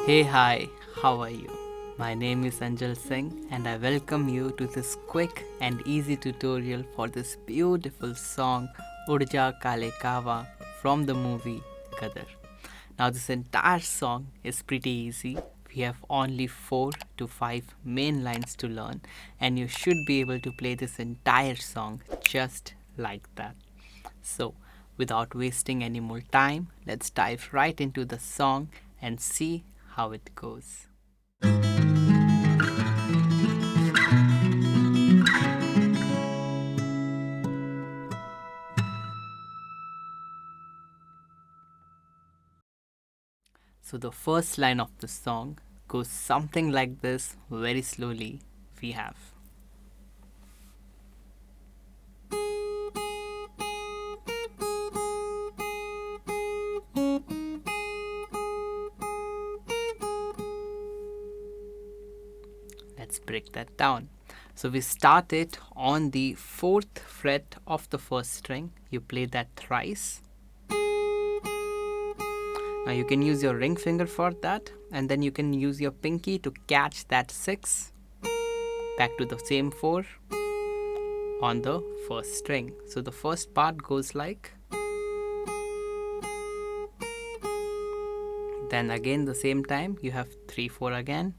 Hey, hi, how are you? My name is Anjal Singh, and I welcome you to this quick and easy tutorial for this beautiful song Urja Kale Kawa from the movie Gadar. Now, this entire song is pretty easy. We have only 4 to 5 main lines to learn, and you should be able to play this entire song just like that. So, without wasting any more time, let's dive right into the song and see how it goes. So, the first line of the song goes something like this very slowly. We have. Let's break that down. So we start it on the 4th fret of the first string. You play that thrice. Now you can use your ring finger for that, and then you can use your pinky to catch that 6 back to the same 4 on the first string. So the first part goes like, then again the same time you have 3 4 again.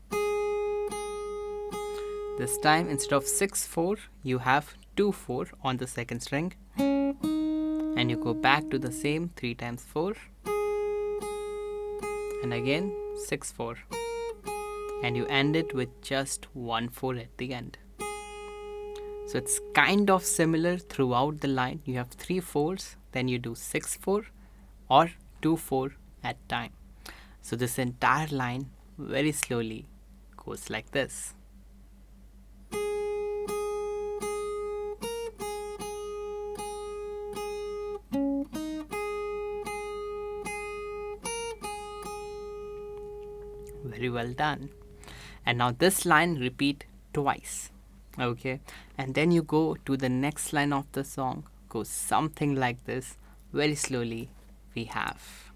This time instead of 6 4 you have 2 4 on the second string, and you go back to the same 3 times 4 and again 6 4, and you end it with just 1 4 at the end. So it's kind of similar throughout the line. You have 3 4s, then you do 6 4 or 2 4 at time. So this entire line very slowly goes like this. Very well done. And now this line repeat twice. Okay, and then you go to the next line of the song, goes something like this. Very slowly we have.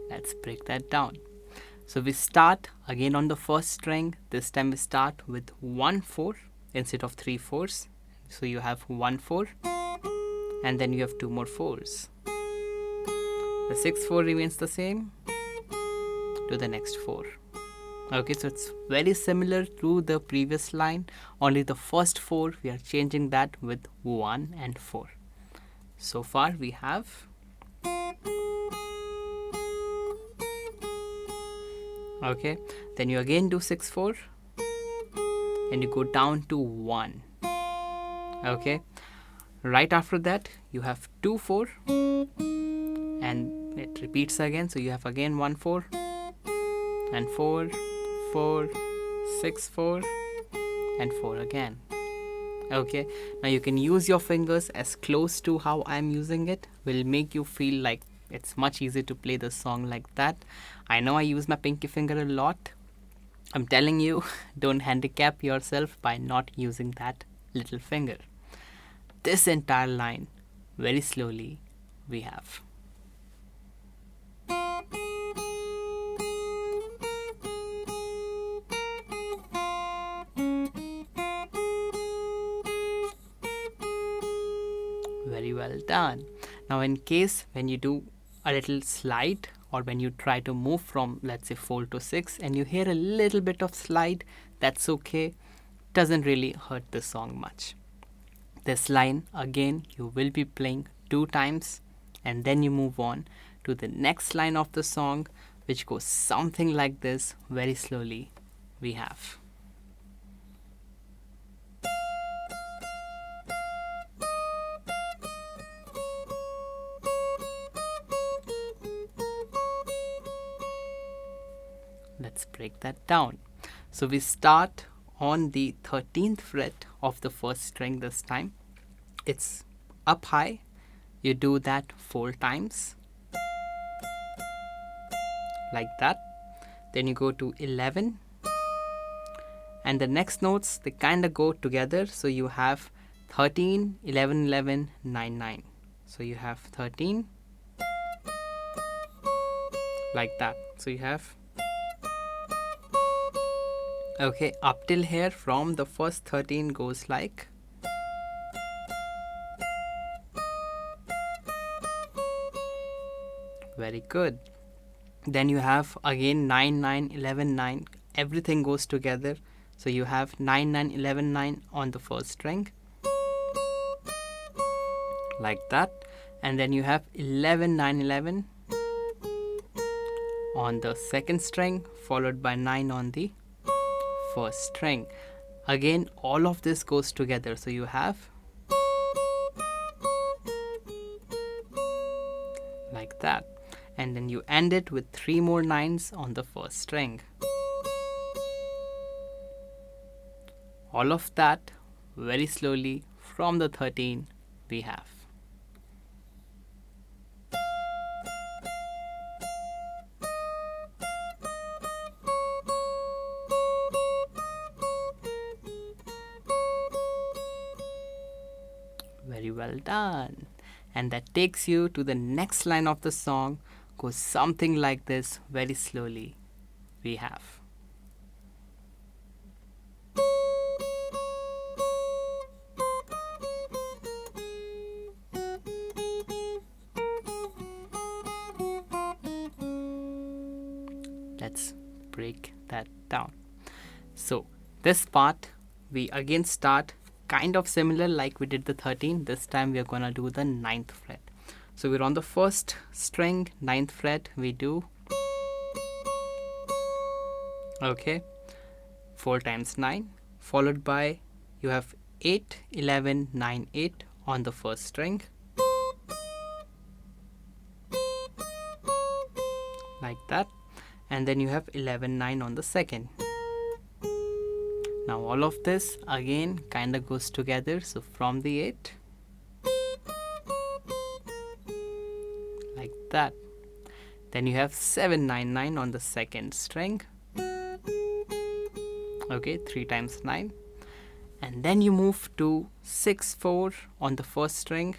Let's break that down. So we start again on the first string. This time we start with 1 4 instead of 3 4s. So you have 1 4, and then you have 2 more 4s. The 6 4 remains the same to the next 4. Okay, so it's very similar to the previous line, only the first 4 we are changing that with 1 and 4. So far we have. Okay, then you again do 6 4 and you go down to 1. Okay, right after that you have 2 4 and it repeats again, so you have again 1 4 and 4 4 6 4 and 4 again. Okay, now you can use your fingers as close to how I'm using it, will make you feel like it's much easier to play the song like that. I know I use my pinky finger a lot. I'm telling you, don't handicap yourself by not using that little finger. This entire line, very slowly, we have. Very well done. Now in case when you do a little slide, or when you try to move from, let's say, 4 to 6 and you hear a little bit of slide, that's okay. Doesn't really hurt the song much. This line again you will be playing 2 times, and then you move on to the next line of the song, which goes something like this. Very slowly we have. Let's break that down. So we start on the 13th fret of the first string this time. It's up high. You do that 4 times like that. Then you go to 11 and the next notes, they kind of go together. So you have 13, 11, 11, 9, 9. So you have 13 like that. So you have, okay, up till here from the first 13 goes like, very good. Then you have again 9, 9, 11, 9. Everything goes together. So you have 9, 9, 11, 9 on the first string like that. And then you have 11, 9, 11 on the second string, followed by 9 on the first string. Again, all of this goes together. So you have like that. And then you end it with 3 more 9s on the first string. All of that very slowly from the 13 we have. Very well done. And that takes you to the next line of the song. Goes something like this, very slowly we have. Let's break that down. So this part we again start kind of similar like we did the 13. This time we are gonna do the 9th fret. So we're on the first string, 9th fret, we do, okay, 4 times 9, followed by you have 8, 11, 9, 8 on the first string, like that, and then you have 11, 9 on the second. Now all of this again kind of goes together. So from the 8, like that, then you have 7, 9, 9 on the second string, okay, 3 times 9, and then you move to 6, 4 on the first string,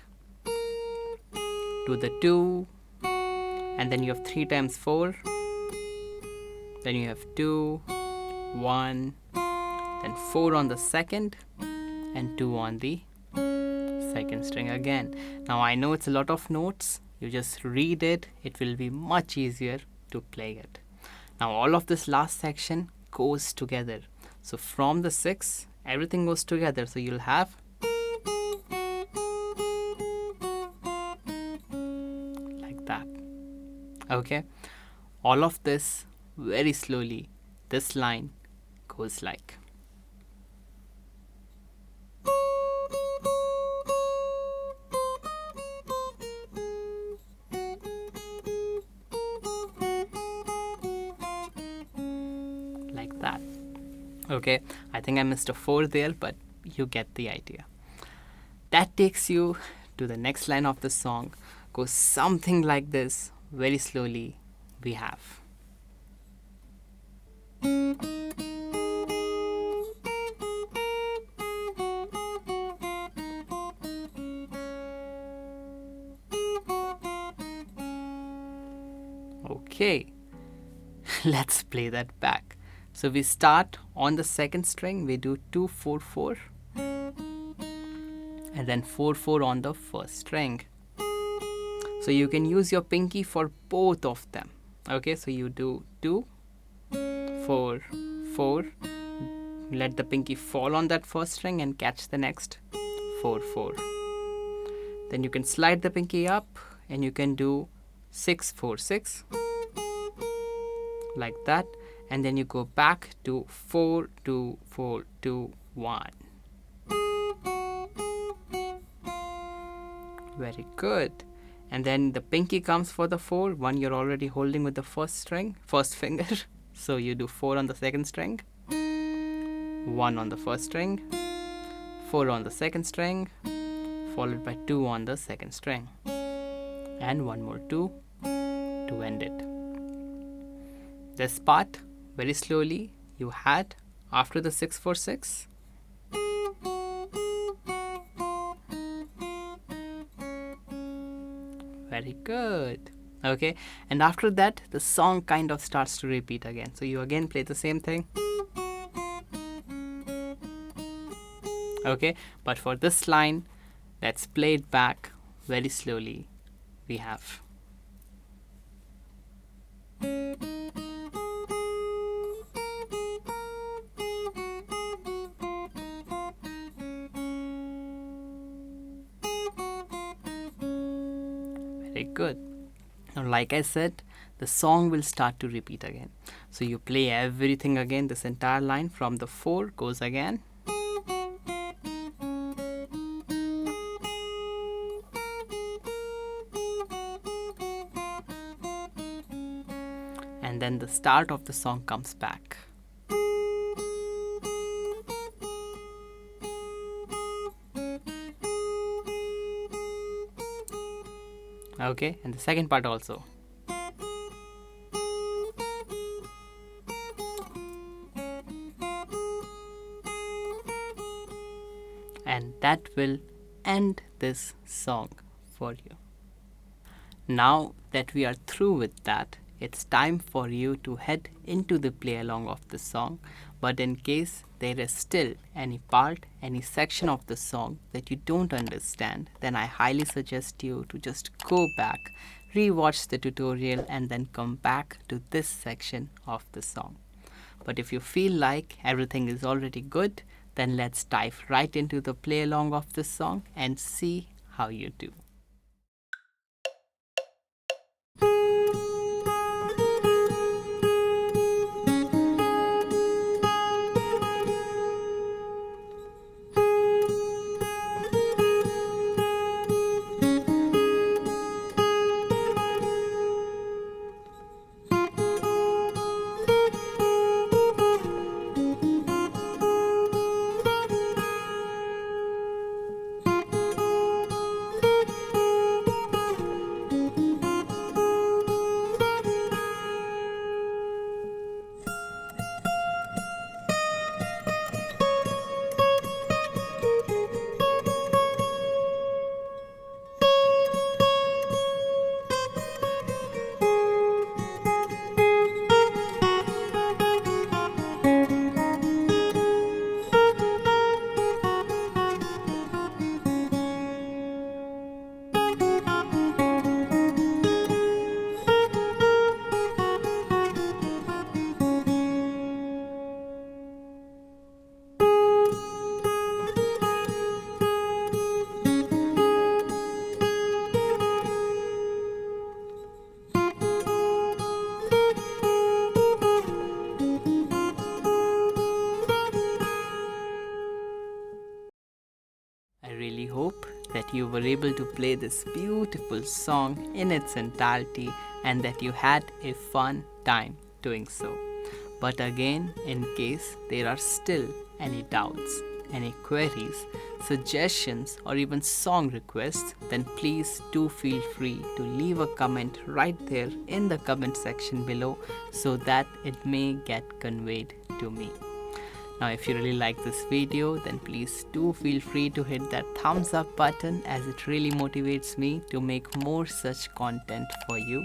to the 2, and then you have 3 times 4, then you have 2, 1, then 4 on the second, and 2 on the second string again. Now I know it's a lot of notes, you just read it, it will be much easier to play it. Now all of this last section goes together. So from the 6, everything goes together. So you'll have like that. Okay, all of this very slowly. This line goes like. Like that. Okay, I think I missed a 4 there, but you get the idea. That takes you to the next line of the song. Goes something like this. Very slowly we have. Okay, let's play that back. So we start on the second string, we do 2, 4, 4, and then 4, 4 on the first string. So you can use your pinky for both of them. Okay, so you do 2, 4, 4, let the pinky fall on that first string and catch the next 4, 4. Then you can slide the pinky up and you can do 6, 4, 6, like that, and then you go back to 4, 2, 4, 2, 1. Very good. And then the pinky comes for the 4, one you're already holding with the first finger. So you do 4 on the second string, 1 on the first string, 4 on the second string, followed by 2 on the second string, and 1 more 2 to end it. This part, very slowly, you had after the 6/4/6. Very good. Okay, and after that the song kind of starts to repeat again. So you again play the same thing. Okay, but for this line, let's play it back very slowly. We have very good. Now, like I said, the song will start to repeat again. So you play everything again. This entire line from the 4 goes again. And then the start of the song comes back. Okay, and the second part also. And that will end this song for you. Now that we are through with that, it's time for you to head into the play along of the song. But in case there is still any part, any section of the song that you don't understand, then I highly suggest you to just go back, rewatch the tutorial, and then come back to this section of the song. But if you feel like everything is already good, then let's dive right into the play along of this song and see how you do. I really hope that you were able to play this beautiful song in its entirety and that you had a fun time doing so. But again, in case there are still any doubts, any queries, suggestions, or even song requests, then please do feel free to leave a comment right there in the comment section below so that it may get conveyed to me. Now, if you really like this video, then please do feel free to hit that thumbs up button, as it really motivates me to make more such content for you.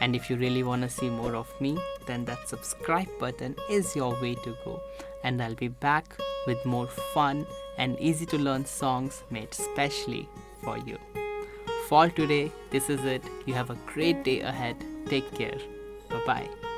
And if you really want to see more of me, then that subscribe button is your way to go. And I'll be back with more fun and easy to learn songs made specially for you. For today, this is it. You have a great day ahead. Take care. Bye-bye.